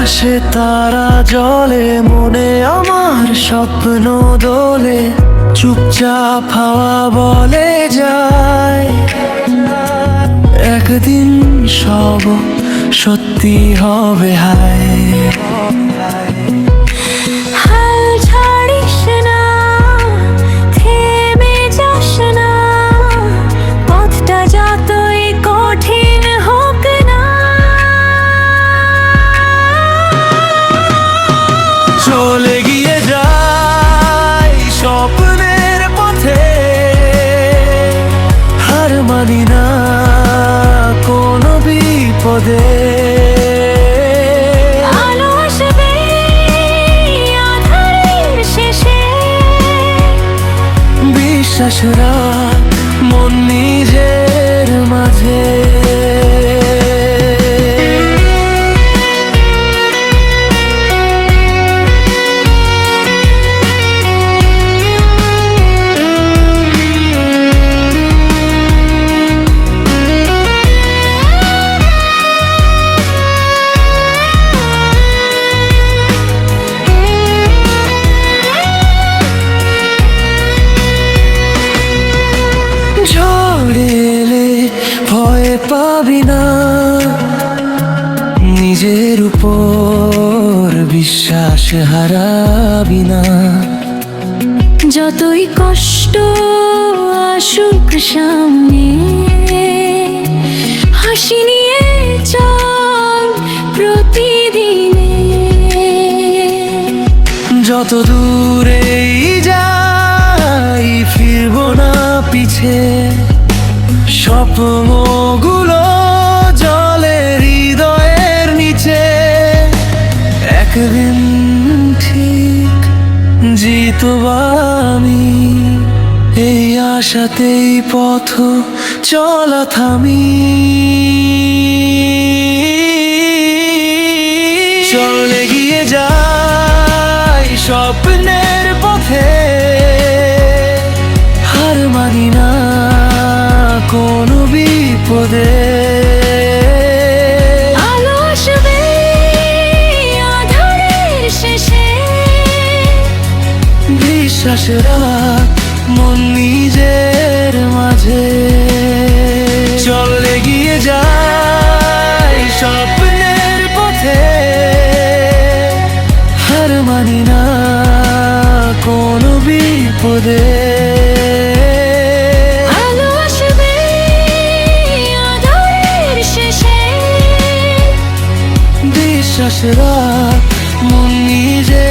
আকাশে তারা জ্বলে, মনে আমার স্বপ্ন দোলে, চুপচাপ হাওয়া বলে যায় একদিন সব সত্যি হবে। হায় হাল ছাড়িস না, থেমে যাস না, পথটা যতই কঠিন হোক না। চলে গিয়ে যাই স্বপ্নের পথে, হার মানি না কোনো বিপদে। আলো আসবে আঁধারের শেষে, বিশ্বাস রাখ মন নিজের মাঝে। ভয় পাবি না, নিজের উপর বিশ্বাস হারাবি না। যতই কষ্ট আসুক সামনে, হাসি নিয়ে চল প্রতিদিনে। যত দূরেই যাই ফিরবো না পিছে, স্বপ্নগুলো জলে হৃদয়ের নিচে। একদিন ঠিক জিতব আমি, এই আশাতেই পথ চলা থামি। চলে গিয়ে যাই স্বপ্নের পথে, হার মানি না কোনো বিপদে। আলো আসবে আঁধারের শেষে, বিশ্বাস রাখ মন নিজের মাঝে। চলে গিয়ে যাই স্বপ্নের পথে, হার মানি না কোনো বিপদে। আলো আসবে আঁধারের শেষে, বিশ্বাস রাখ মন নিজে